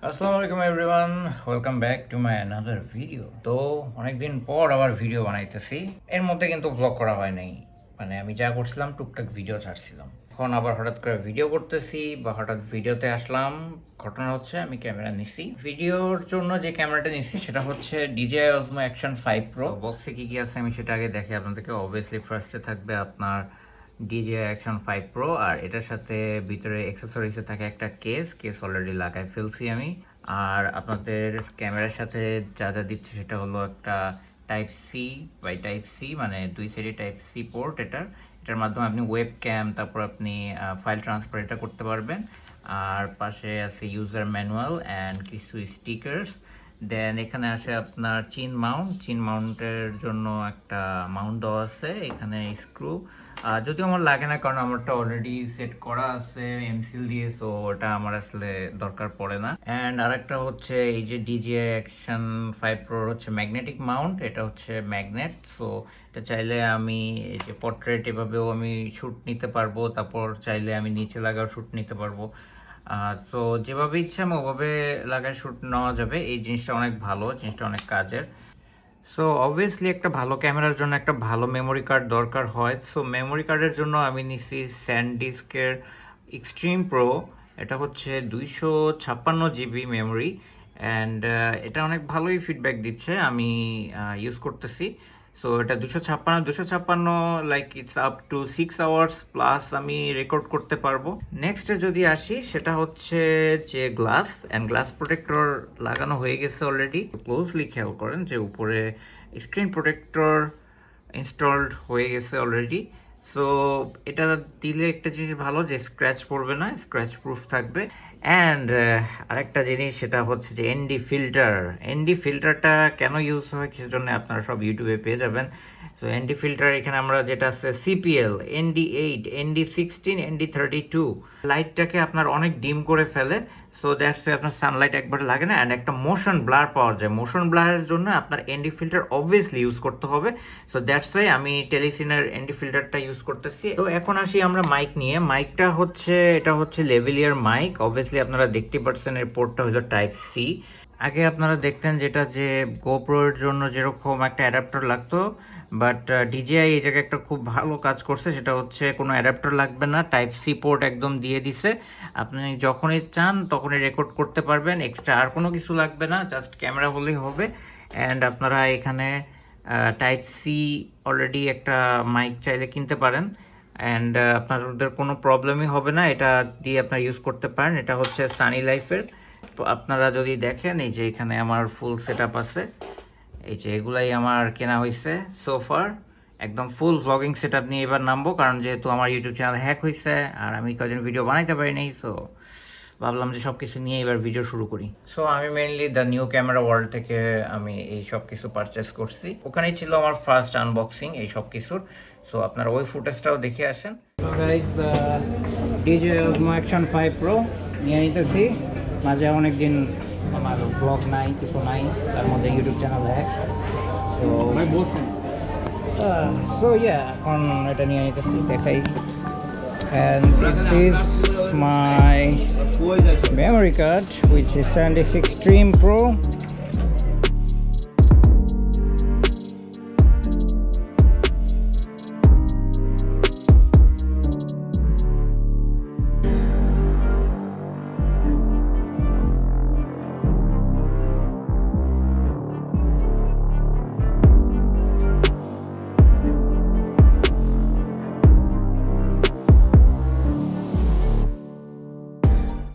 আসসালামু আলাইকুম everyone, welcome back to my another video. তো অনেকদিন পর আবার ভিডিও বানাইতেছি। এর মধ্যে কিন্তু ভ্লগ করা হয় নাই, মানে আমি যা করছিলাম টুকটাক ভিডিও ছাড়ছিলাম। এখন আবার হঠাৎ করে ভিডিও করতেছি বা হঠাৎ ভিডিওতে আসলাম। ঘটনা হচ্ছে আমি ক্যামেরা নিছি, ভিডিওর জন্য যে ক্যামেরাটা নিছি সেটা হচ্ছে DJI Osmo Action 5 Pro। বক্সে কি কি আছে আমি সেটা আগে দেখি আপনাদেরকে। অবভিয়াসলি ফার্স্টে থাকবে আপনার DJI Action 5 Pro, আর এটার সাথে ভিতরে অ্যাক্সেসরিজে থাকে একটা কেস অলরেডি লাগাই ফেলছি আমি। আর আপনাদের ক্যামেরার সাথে যা যা দিচ্ছে সেটা হলো একটা type C by type C, মানে দুই সাইডে টাইপ সি পোর্ট। এটার মাধ্যমে আপনি ওয়েব ক্যাম, তারপর আপনি ফাইল ট্রান্সফার এটা করতে পারবেন। আর পাশে আছে ইউজার ম্যানুয়াল অ্যান্ড কিছু স্টিকার্স। দেন এখানে আসে আপনার চিন মাউন্টের জন্য একটা মাউন্ট দেওয়া আছে, এখানে স্ক্রু। যদিও আমার লাগে না, কারণ আমারটা অলরেডি সেট করা আছে এমসিল দিয়ে, সো ওটা আমার আসলে দরকার পড়ে না। অ্যান্ড আরেকটা হচ্ছে এই যে DJI Action 5 Pro হচ্ছে ম্যাগনেটিক মাউন্ট, এটা হচ্ছে ম্যাগনেট। সো এটা চাইলে আমি এই যে পোর্ট্রেট এভাবেও আমি শ্যুট নিতে পারবো, তারপর চাইলে আমি নিচে লাগাও শ্যুট নিতে পারবো। তো যেভাবে ইচ্ছা আমি ওভাবে লাগায় শ্যুট নেওয়া যাবে। এই জিনিসটা অনেক ভালো, জিনিসটা অনেক কাজের। সো অবভিয়াসলি একটা ভালো ক্যামেরার জন্য একটা ভালো মেমোরি কার্ড দরকার হয়। সো মেমোরি কার্ডের জন্য আমি নিছি স্যানডিস্কের এক্সট্রিম প্রো। এটা হচ্ছে 256 GB মেমোরি, অ্যান্ড এটা অনেক ভালোই ফিডব্যাক দিচ্ছে, আমি ইউজ করতেছি। সো এটা 256 like it's up to 6 hours plus আমি রেকর্ড করতে পারবো। নেক্সটে যদি আসি, সেটা হচ্ছে যে গ্লাস অ্যান্ড গ্লাস প্রোটেক্টর লাগানো হয়ে গেছে অলরেডি। ক্লোজলি খেয়াল করেন যে উপরে স্ক্রিন প্রোটেক্টর ইনস্টলড হয়ে গেছে অলরেডি। সো এটা দিলে একটা জিনিস ভালো, যে স্ক্র্যাচ পড়বে না, স্ক্র্যাচ প্রুফ থাকবে। অ্যান্ড আরেকটা জিনিস সেটা হচ্ছে যে এনডি ফিল্টারটা কেন ইউজ হয় সেজন্য আপনারা সব ইউটিউবে পেয়ে যাবেন। সো এনডি ফিল্টার এখানে আমরা যেটা আছে CPL, ND8, ND16, ND32, লাইটটাকে আপনার অনেক ডিম করে ফেলে। সো দ্যাটস আপনার সানলাইট একবার লাগে না, অ্যান্ড একটা মোশন ব্লার পাওয়া যায়। মোশন ব্লারের জন্য আপনার এনডি ফিল্টার অবভিয়াসলি ইউজ করতে হবে। সো দ্যাটস ওয়াই আমি টেলিসিনের এনডি ফিল্টারটা ইউজ করতেছি। তো এখন আসি আমরা মাইক নিয়ে। মাইকটা হচ্ছে, এটা হচ্ছে লেভেলিয়ার মাইক। অবভিয়াসলি আপনারা দেখতে পাচ্ছেন এর পোর্টটা হলো টাইপ সি। আগে আপনারা দেখতেন যেটা যে গোপ্রোর জন্য যেরকম একটা অ্যাডাপ্টার লাগতো, বাট DJI এই জায়গায় একটা খুব ভালো কাজ করছে, সেটা হচ্ছে কোনো অ্যাডাপ্টার লাগবে না, টাইপ সি পোর্ট একদম দিয়ে দিছে। আপনি যখনই চান তখনই রেকর্ড করতে পারবেন, এক্সট্রা আর কোনো কিছু লাগবে না, জাস্ট ক্যামেরা হলেই হবে। অ্যান্ড আপনারা এখানে টাইপ সি অলরেডি একটা মাইক চাইলে কিনতে পারেন, অ্যান্ড আপনাদের কোনো প্রবলেমই হবে না, এটা দিয়ে আপনারা ইউজ করতে পারেন। এটা হচ্ছে সানি লাইফের। তো আপনারা যদি দেখেন, এই যে এখানে আমার ফুল সেট আপ আছে, এই যে এগুলাই আমার কেনা হয়েছে সোফার। একদম ফুল ভ্লগিং সেট আপ নিয়ে এবার নামবো, কারণ যেহেতু আমার ইউটিউব চ্যানেল হ্যাক হয়েছে আর আমি কয়েকদিন ভিডিও বানাইতে পারিনি, সো ভাবলাম যে সব কিছু নিয়ে এবার ভিডিও শুরু করি। সো আমি mainly the new camera world থেকে আমি এই সব কিছু পারচেস করছি। ওখানেই ছিল আমার ফার্স্ট আনবক্সিং এই সব কিছুর। সো আপনারা ওই ফুটেজটাও দেখে আসেন। DJI Osmo Action 5 Pro নিয়ে নিতেছি। মাঝে অনেকদিন আমার ব্লগ নাই, কিছু নাই, তার মধ্যে ইউটিউব চ্যানেল হ্যাক। সো এখন এটা নিয়ে নিতেছি, দেখাই। And this is my memory card, which is SanDisk Extreme Pro